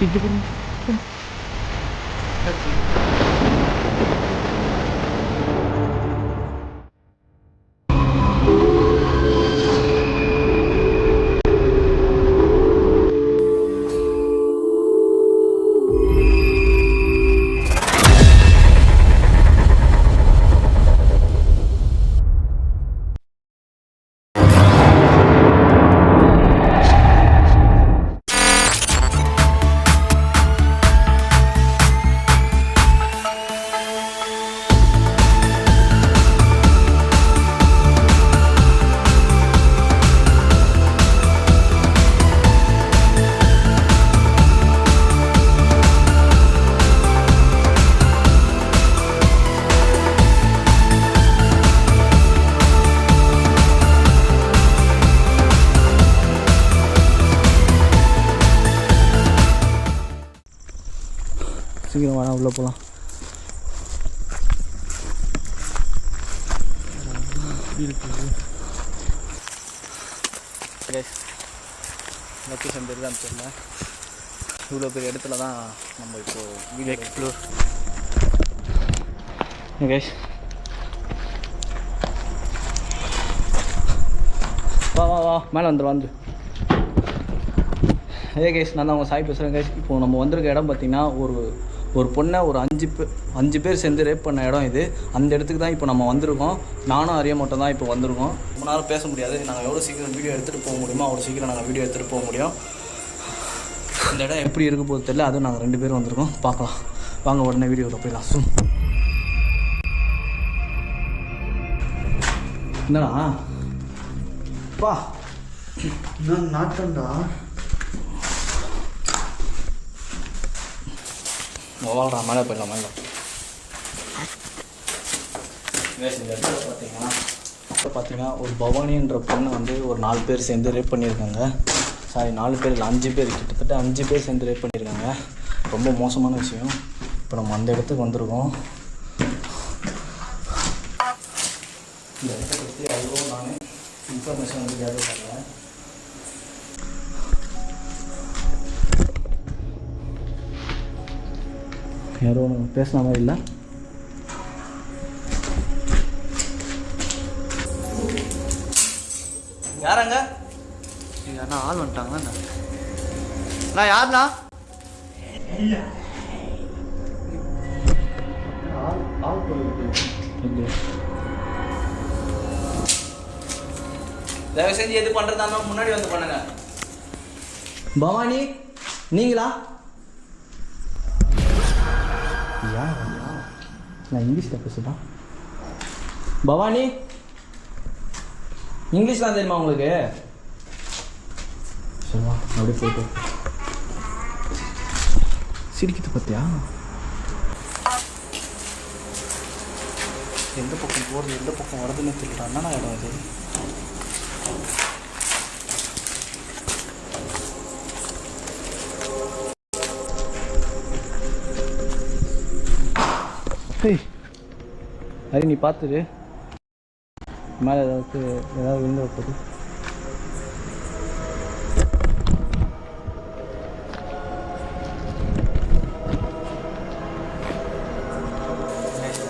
இங்கே போகிறோம். சீக்கிரம் வாடா, உள்ளே போகலாம். லொக்கேஷன் தெரியுதான்னு தெரியல. இவ்வளோ பெரிய இடத்துல தான் நம்ம இப்போது வீடியோ எக்ஸ்ப்ளோர். கைஸ் வா வா வா, மேலே வந்துடு. கைஸ், நான் தான் அவங்க சாய் பேசுகிறேன். கைஸ், இப்போது நம்ம வந்திருக்க இடம் பார்த்திங்கன்னா ஒரு பொண்ணை ஒரு 5 பேர் சேர்ந்து ரேப் பண்ண இடம் இது. அந்த இடத்துக்கு தான் இப்போ நம்ம வந்திருக்கோம். நானும் அறிய மட்டும் தான் இப்போ வந்திருக்கோம். ரொம்ப நேரம் பேச முடியாது. நாங்கள் எவ்வளோ சீக்கிரம் வீடியோ எடுத்துகிட்டு போக முடியுமோ அவ்வளோ சீக்கிரம் நாங்கள் வீடியோ எடுத்துகிட்டு போக முடியும். இந்த இடம் எப்படி இருக்க போது தெரியல. அதுவும் நாங்கள் 2 பேரும் வந்திருக்கோம். பார்க்கலாம் வாங்க, உடனே வீடியோவில் போயிடலாம். என்னடா பா நாட்டண்டா வாழ்றா, மேலே போயிடலாம். மேலே இந்த இடத்துல பார்த்தீங்கன்னா ஒரு பவானின்ற பொண்ணை வந்து ஒரு 4 பேர் சேர்ந்து ரேப் பண்ணியிருக்காங்க. 4 பேர் இல்லை 5 பேர், கிட்டத்தட்ட 5 பேர் சேர்ந்து ரேப் பண்ணியிருக்காங்க. ரொம்ப மோசமான விஷயம். இப்போ நம்ம அந்த இடத்துக்கு வந்திருக்கோம். இந்த இடத்த பற்றி அவ்வளோ நான் இன்ஃபர்மேஷன் வந்து கேதர் பண்ணேன். யாரோ பேசின மாதிரி இல்லை. யாராங்க? யாருன்னா ஆள் வந்துட்டாங்களா? நான் யாருண்ணா? தயவு செஞ்சு எது பண்ணுறதா முன்னாடி வந்து பண்ணுங்க. பவானி நீங்களா? நான் இங்கிலீஷில் பேசுகிறேன். பவானி, இங்கிலீஷ்லாம் தெரியுமா உங்களுக்கு? சரிவா, அப்படியே போயிட்டு சிரிக்கிட்டு பார்த்தியா? எந்த பக்கம் போகிறது எந்த பக்கம் வரதுன்னு தெரியல. என்னன்னா இடம் இது? ஹரி, நீ பார்த்துரு, மேலே ஏதாவது விழுந்து வைப்பது.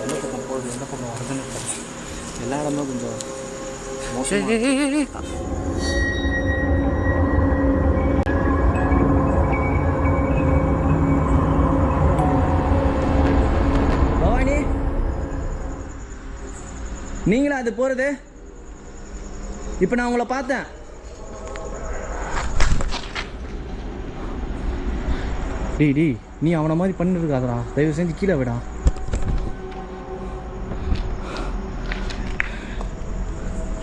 எந்த பக்கம் போகுது எந்த பக்கம் வருதுன்னு தெரியல. எல்லா இடமும் கொஞ்சம் மோசம். நீங்களா அது போகிறது? இப்போ நான் உங்களை பார்த்தேன். டி நீ அவனை மாதிரி பண்ணிட்டு இருக்காதடா. தயவு செஞ்சு கீழே விடா.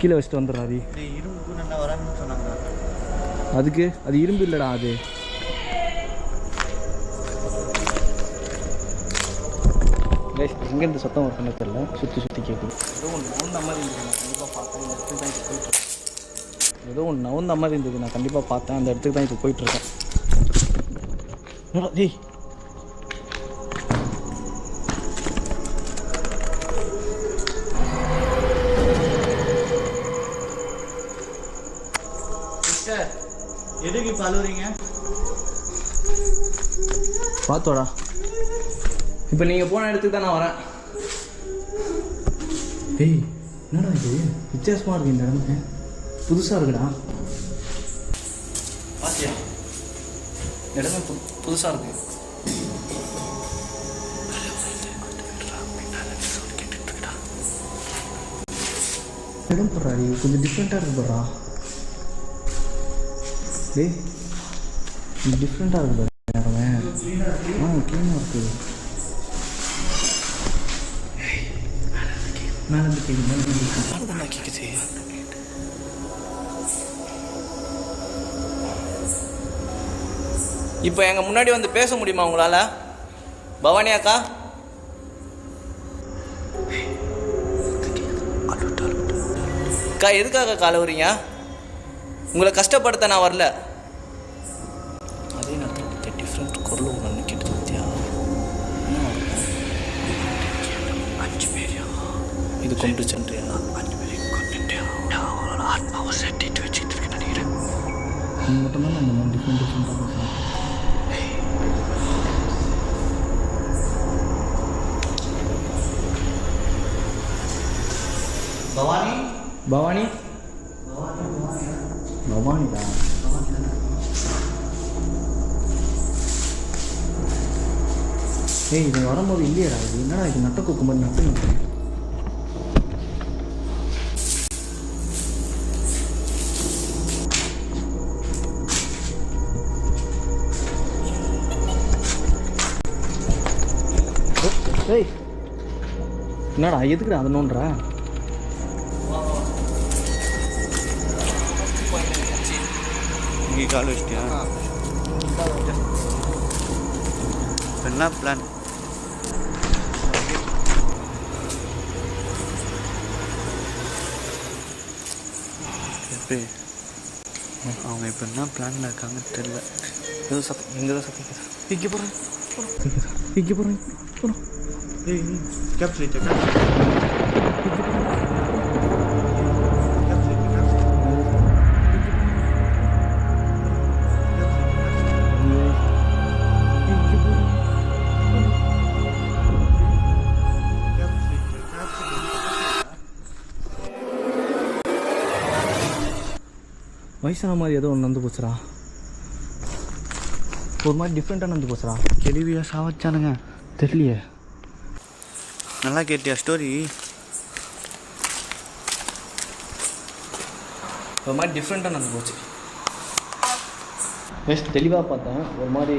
கீழே வச்சுட்டு வந்துடுறா. அதுக்கு அது இரும்பு இல்லைடா. அது எங்கேருந்து சத்தம் வருதுன்னு தெரியல. சுற்றி கேட்குது. ஏதோ ஒன்று நவுந்த மாதிரி இருந்தது. நான் கண்டிப்பாக பார்த்தேன். இந்த இடத்துக்கு தான் இப்போ போயிட்டுருக்கேன். ஏதோ ஒன்று நவுந்த மாதிரி இருந்தது. நான் கண்டிப்பாக பார்த்தேன். அந்த இடத்துக்கு தான் இப்போ போயிட்டுருக்கேன். டேய், எதுக்கு இப்போ அழுவுறீங்க? பார்த்தோடா. இப்போ நீங்கள் போன இடத்துக்கு தான் நான் வரேன். ஏய் என்னடா இது வித்தியாசமாக இருக்கு இந்த இடமே, புதுசாக இருக்குடா. பாத்தியா இடமே புதுசாக இருக்கு. இடம் போடுறா கொஞ்சம் டிஃப்ரெண்ட்டாக இருக்கு போடுறா. டேய் டிஃப்ரெண்ட்டாக இருக்கு இடமே. க்ளீனாக இருக்குது. மேலே கேட்குது. இப்போ எங்கள் முன்னாடி வந்து பேச முடியுமா உங்களால்? பவானி அக்கா அக்கா எதுக்காக காலை வரீங்க? உங்களை கஷ்டப்படுத்த நான் வரல. அதே நேரத்தில் டிஃப்ரெண்ட் குரல் ஒன்று கேட்டு பார்த்தியா? இது கொண்டு சென்றியா? 5 பேரையும் கொண்டுட்டியா? அவளோட ஆத்மாவை செட்டிட்டு வச்சுட்டு இருக்கேன் நினைக்கிறேன். நீ மட்டும்தான் நான் இந்த மாதிரி டிஃப்ரெண்ட்டாக பேசுகிறேன். பவானி பவானி பவானிடா. ஏய் இது வரும்போது இல்லையடா. இது என்னடா இது நட்ட கொக்கு மாதிரி நட்டு. ஏய் என்னடா எதுக்குடா அதை நோண்டுற? கால் வச்சிட்டியா? என்ன பிளான்? எப்படி அவங்க இப்போ என்ன பிளானில் இருக்காங்கன்னு தெரியல. ஏதோ சத்தம் எங்கே தான் சத்தம் கேட்குது. இங்கே போகிறேன் இங்கே போகிறேன் போகிறோம். ஏய் கேப்சூல் வயசான மாதிரி ஏதோ ஒன்று வந்து போச்சுரா. ஒரு மாதிரி டிஃப்ரெண்ட்டாக வந்து போச்சுரா. கேள்வியா சாவச்சானுங்க தெரியலையே. நல்லா கேட்டியா ஸ்டோரி? ஒரு மாதிரி டிஃப்ரெண்ட்டாக நடந்து போச்சு. நெக்ஸ்ட் தெளிவாக பார்த்தேன். ஒரு மாதிரி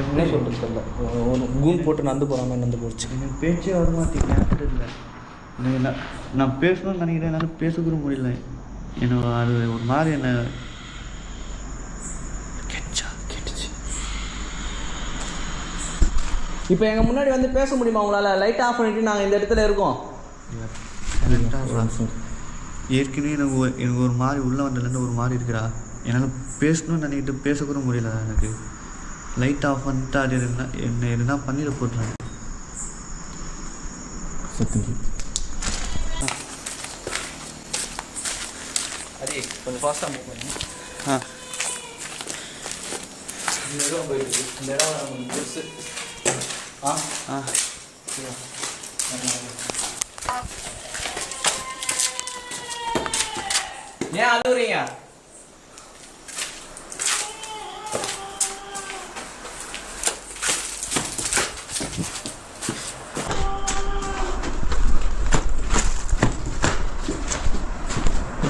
என்ன சொல்கிறது தெரியல. ஒரு கூன் போட்டு நடந்து போகிற மாதிரி நடந்து போச்சு. எனக்கு பேச்சே வர மாட்டேங்க. இல்லை எனக்கு நான் பேசணும்னு நினைக்கிறேன். என்னால் பேசக்கூட முடியல. எனக்கு அது ஒரு மாதிரி என்ன கேட்டுச்சு. இப்போ எங்கள் முன்னாடி வந்து பேச முடியுமா உங்களால்? லைட் ஆஃப் பண்ணிவிட்டு நாங்கள் இந்த இடத்துல இருக்கோம். ஏற்கனவே எனக்கு ஒரு மாதிரி உள்ளே வந்ததுலேருந்து ஒரு மாதிரி இருக்கிறா. என்னால் பேசணும்னு நினைக்கிட்டு பேசக்கூட முடியல. எனக்கு லைட் ஆஃப் பண்ணிட்டு அது என்ன எதுனா பண்ணிட போட்டுறேன். அதே கொஞ்சம் ஃபாஸ்ட்டாக மூவ் பண்ணி. இந்த இடம் போயிடுது. இந்த இடம் பெருசு. ஏன் அழுவுறீங்க?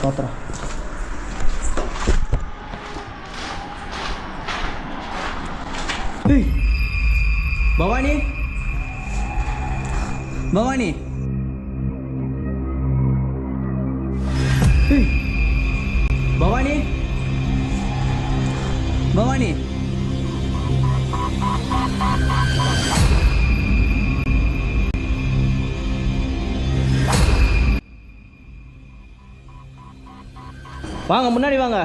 பாத்திரம் பவானி பவானி பவானி பவானி வாங்க முன்னாடி வாங்க.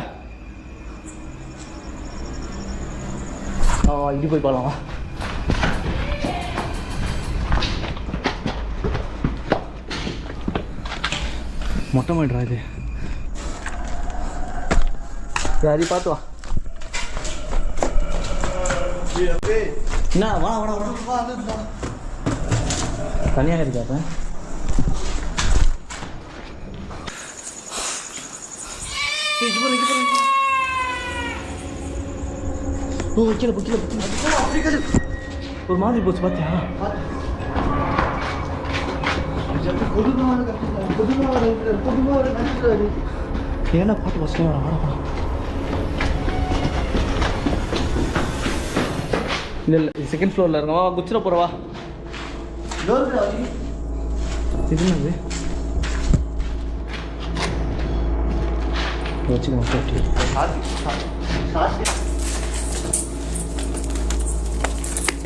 இது போய் பார்க்கலாம். மொட்டை மாடிரா இது. சரி பார்த்து வா. என்ன வா வா வா தனியாக இருக்காப்ப ஓ வைக்கல ஒரு மாதிரி போச்சு பார்த்தியா ஏன்னா பாட்டு பசங்க ஆடப்பா இல்லை செகண்ட் ஃப்ளோரில் இருக்கவா குச்சிர போகிறவா இது என்னது வச்சுக்கோங்க சேஃப்டி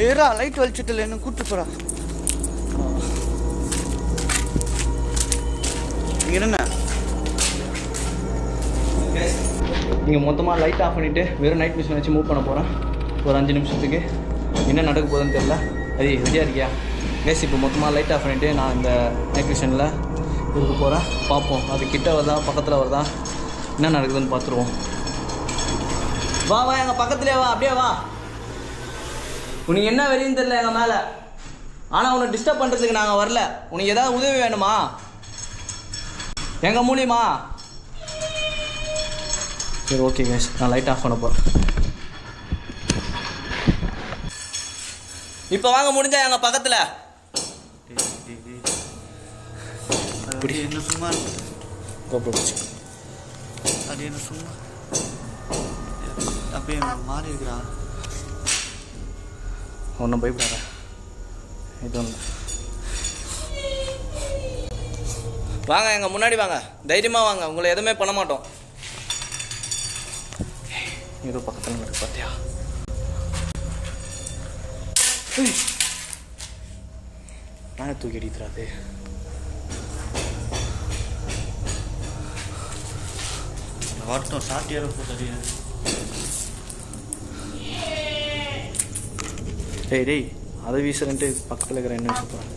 ஏறா லைட் வலிச்சுட்டு என்ன கூப்பிட்டு போறா என்ன நீங்கள் மொத்தமாக லைட் ஆஃப் பண்ணிவிட்டு வெறும் நைட் மிஷின் வச்சு மூவ் பண்ண போகிறேன் ஒரு 5 நிமிஷத்துக்கு என்ன நடக்க போகுதுன்னு தெரியல அது ரெடியாக இருக்கியா கேஸ் இப்போ மொத்தமாக லைட் ஆஃப் பண்ணிவிட்டு நான் இந்த நைட் மிஷினில் இருக்க போகிறேன் பார்ப்போம் அது கிட்ட வருதா பக்கத்தில் வருதா என்ன நடக்குதுன்னு பார்த்துருவோம் வா வா எங்கள் பக்கத்துலேயே வா அப்படியே வா உனக்கு என்ன வெறியும் தெரியல எங்கள் மேலே ஆனால் உன்னை டிஸ்டர்ப் பண்ணுறதுக்கு நாங்கள் வரல உனக்கு ஏதாவது உதவி வேணுமா எங்கள் மூலியமா சரி ஓகே கேஸ் நான் லைட் ஆஃப் பண்ண போகிறேன் இப்போ வாங்க முடிஞ்சா எங்கள் பக்கத்தில் இப்படி என்ன சும்மா போச்சு அது என்ன சும்மா அப்படியே மாறி இருக்கிறா ஒன்றும் பயப்படாத இது ஒன்று வாங்க எங்கள் முன்னாடி வாங்க தைரியமாக வாங்க உங்களை எதுவுமே பண்ண மாட்டோம் ஏதோ பக்கத்தில் இருக்கு பார்த்தியா நானே தூக்கி அடிக்கிறாது வரட்டும் சாப்பிட்டு ஏற போகுது டேய் அதை வீசுறேன்ட்டு பக்கத்தில் இருக்கிற என்ன வீச போகிறேன்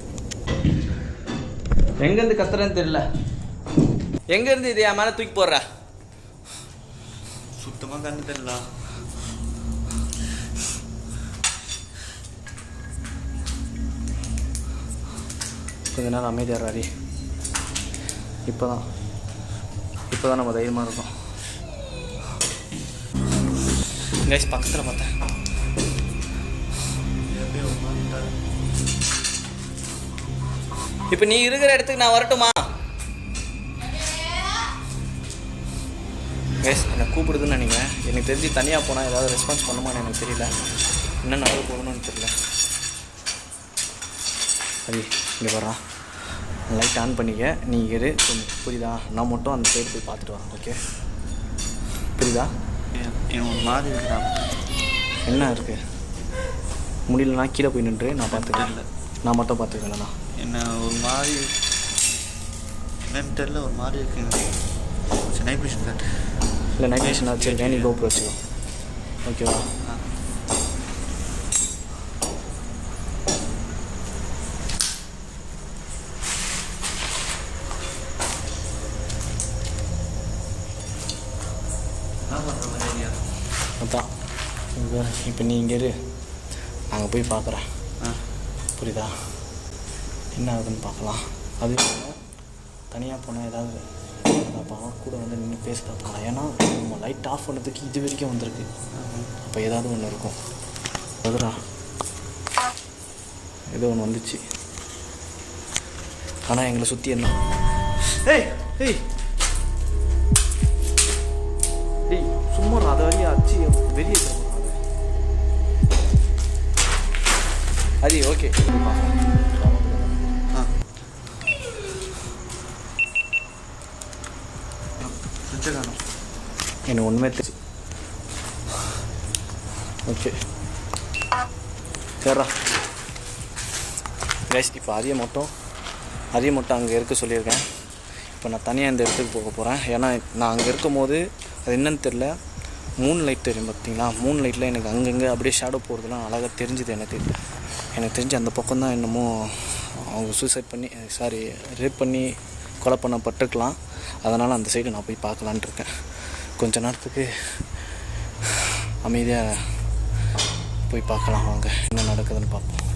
எங்கேருந்து கத்துறேன்னு தெரியல எங்கேருந்து இது என் மேலே தூக்கி போடுற சுத்தமாக கண்ணு தெரியல கொஞ்ச நேரம் அமைதியாடுறாரி இப்போ தான் நம்ம தைரியமாக இருக்கோம் கைஸ் பக்கத்தில் பார்த்தேன் இப்போ நீ இருக்கிற இடத்துக்கு நான் வரட்டுமா கைஸ் என்னை கூப்பிடுதுன்னு நினைக்கிறேன் எனக்கு தெரிஞ்சு தனியாக போனால் ஏதாவது ரெஸ்பான்ஸ் பண்ணுமான்னு எனக்கு தெரியல என்ன நடக்க போகணும்னு தெரியல சரி இங்கே வர்றான் லைட் ஆன் பண்ணிக்க நீ இரு கொஞ்சம் புரியுதா நான் மட்டும் அந்த சைடு போய் பார்த்துட்டு வரேன் ஓகே புரியுதா ஒரு மாதிரி இருக்கிறான் என்ன இருக்குது முடியலனா கீழே போய் நின்று நான் பார்த்துக்கிறேன் நான் மட்டும் பார்த்துக்கிறேன்ண்ணா என்ன ஒரு மாதிரி என்னன்னு தெரியல ஒரு மாதிரி இருக்குங்க சரி நைட் மிஷின் சார் இல்லை நைட் மிஷின் வச்சுருக்கேன் நீ கோப்ரோ வச்சுக்கோ ஓகேவா அதான் இப்போ நீ இங்கே இரு நாங்கள் போய் பார்க்குறேன் புரியுதா என்ன ஆகுதுன்னு பார்க்கலாம் அது தனியாக போனால் ஏதாவது பார்ப்பான் கூட வந்து நின்று பேச பார்க்கலாம் ஏன்னா நம்ம லைட் ஆஃப் பண்ணதுக்கு இது வரைக்கும் வந்திருக்கு அப்போ ஏதாவது ஒன்று இருக்கும் அதுரா ஏதோ ஒன்று வந்துச்சு ஆனால் எங்களை சுற்றி என்ன ஏய் ஏய் ஏய் சும்மா அதை வரையும் அச்சு வெளியே தரணும் அது ஓகே எனக்கு ஒன்றுமே தெரிஞ்சு ஓகே சரிடா கைஸ் இப்போ அதையும் மட்டும் அங்கே இருக்க சொல்லியிருக்கேன் இப்போ நான் தனியாக இந்த இடத்துக்கு போக போகிறேன் ஏன்னா நான் அங்கே இருக்கும் போது அது என்னன்னு தெரில மூன் லைட் தெரியும் பார்த்தீங்களா மூன் லைட்டில் எனக்கு அங்கங்கே அப்படியே ஷேடோ போகிறதுலாம் அழகாக தெரிஞ்சுது எனக்கு தெரிஞ்சு அந்த பக்கம் தான் என்னமோ அவங்க சூசைட் பண்ணி ரேப் பண்ணி கொலை பண்ணப்பட்டிருக்கலாம் அதனால் அந்த சைடு நான் போய் பார்க்கலான்ட்டு இருக்கேன் கொஞ்ச நேரத்துக்கு அமைதியாக போய் பார்க்கலாம் வாங்க, என்ன நடக்குதுன்னு பார்ப்போம்.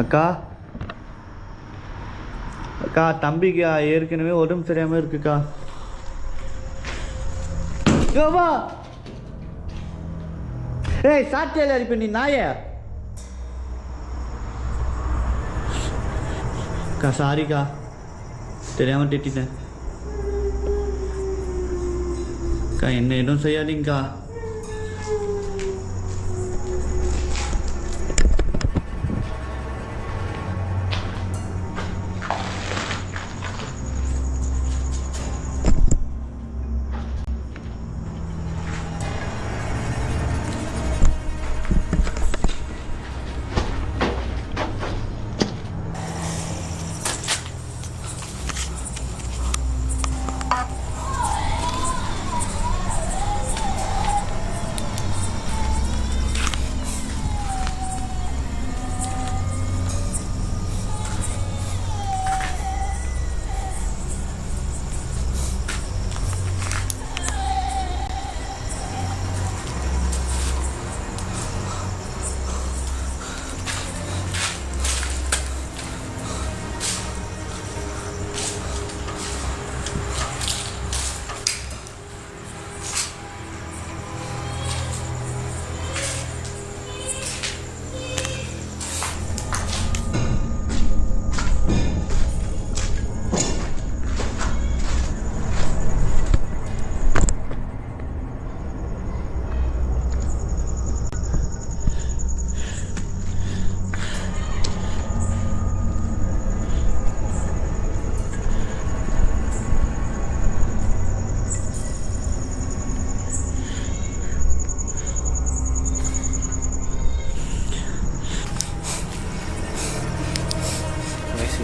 அக்கா அக்கா, தம்பிக்கு ஏற்கனவே உடம்பு சரியாமல் இருக்குக்கா. யோவா ஏய், சாத்தியால அரிப்ப நீ நாய. அக்கா சாரிக்கா, தெரியாமல் திட்டிட்டேன் அக்கா. என்ன எதுவும் செய்யாதீங்கக்கா.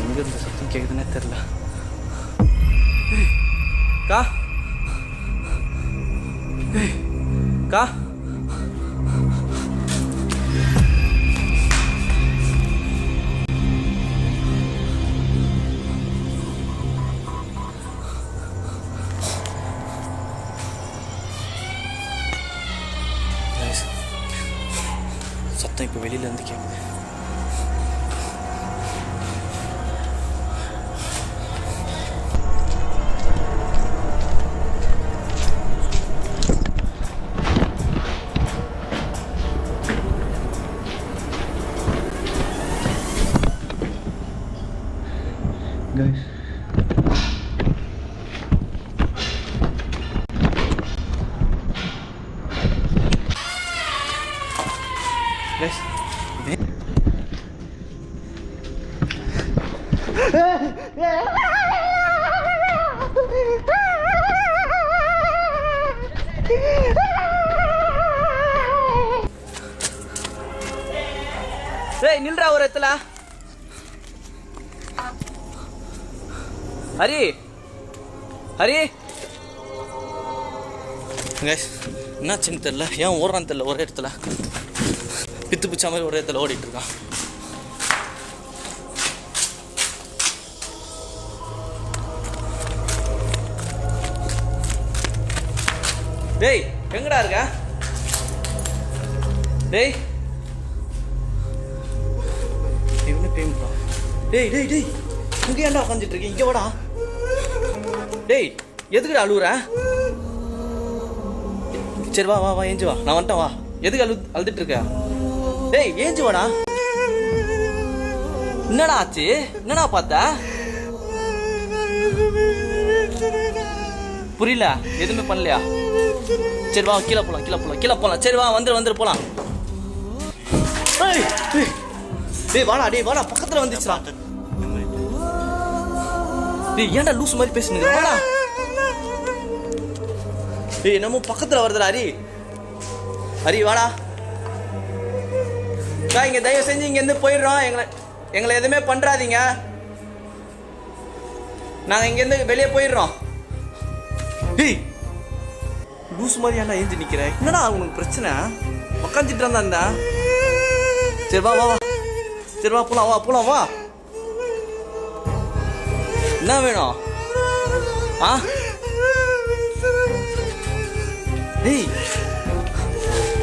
எங்கே இருந்த சத்தம் கேட்குதுன்னே தெரில. கா கா சத்தம் இப்போ வெளியிலேருந்து கேட்குது. guys. Guys, hey, நில்றா ஒரு இடத்துல. ஹரி ஹரி கைஸ், என்னாச்சுன்னு தெரில, ஏன் ஓடுறான்னு தெரில. ஒரே இடத்துல பித்து பிச்சா மாதிரி ஒரே இடத்துல ஓடிட்டு இருக்கான். டேய் எங்கடா இருக்க? டேய் இவனு பேம்பா. டேய் டேய் டேய், இங்கே ஏன்டா உட்காந்துட்டு இருக்கீங்க? இங்கே வாடா. டேய் எதுக்குடா அழுவுற? சரி வா வா வா, ஏஞ்சு வா, நான் வந்துட்டேன் வா. எதுக்கு அழுதுட்டு இருக்க? டேய் ஏஞ்சு வாடா. என்னடா ஆச்சு? என்னடா பார்த்த? புரியல, எதுவுமே பண்ணலையா? சரி வா, கீழே போலாம் கீழே போலாம் கீழே போலாம். சரி வா, வந்துரு வந்துரு போலாம். டேய் வாடா பக்கத்துல வந்துச்சுடா. டேய் ஏன்டா லூஸ் மாதிரி பேசுனீங்க? வாடா. டேய் என்னமோ பக்கத்துல வருதுடா ஹரி வாடா. இங்க தயவு செஞ்சு இங்க இருந்து போயிடுறோம். எங்களை எதுவுமே பண்றாதீங்க. நாங்க இங்க இருந்து வெளியே போயிடுறோம். டேய் லூஸ் மாதிரி ஏன்டா ஏஞ்சி நிக்கிற? என்னடா உனக்கு பிரச்சனை? உக்காந்துட்டு இருந்தா. சரி வா சரி வா போலாம் வா. என்ன வேணும்? டேய்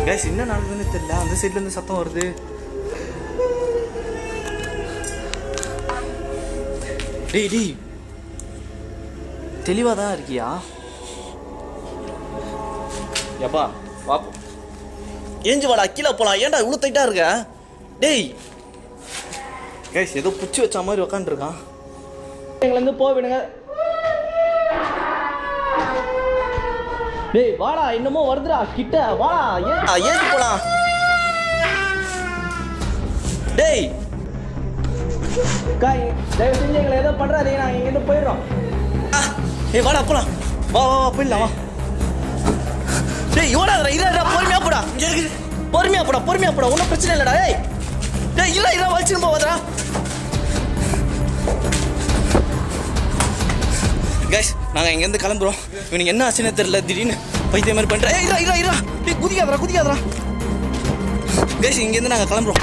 கைஸ் என்ன நடக்குதுன்னு தெரியல. அந்த சைட்ல இருந்து சத்தம் வருது. டேய் தெளிவா தான் இருக்கியா? எப்பா வா ஏஞ்சி வாடா, கீழே போலாம். ஏன்டா இவ்வளோ டைட்டா இருக்க? டேய் கைஸ் ஏதோ புச்சி வச்ச மாதிரி உக்காந்துருக்கான். எங்களை இருந்து போக விடுங்க. டேய் வாடா, இன்னமும் வருதுடா கிட்ட. வாடா ஏஞ்சி போலாம். டேய் காய் தயவு செஞ்சு எங்களை ஏதோ பண்றாதீங்க. நாங்கள் இங்கேருந்து போயிடுறோம். ஏய் வாடா போலாம். வா போயிடலாம் வா. டேய் ஓடாதடா, இருடா பொறுமையா போடா. பொறுமையா போடா ஒன்றும் பிரச்சனை இல்லைடா. டேய் இல்ல வச்சுன்னு போவாதடா. கைஸ் நாங்கள் இங்கேருந்து கிளம்புறோம். இவனுக்கு என்ன ஆச்சுன்னு தெரியல, திடீர்னு பைத்திய மாதிரி பண்ணுறேன். இருடா டேய் குதிக்காதடா. கைஸ் இங்கேருந்து நாங்கள் கிளம்புறோம்.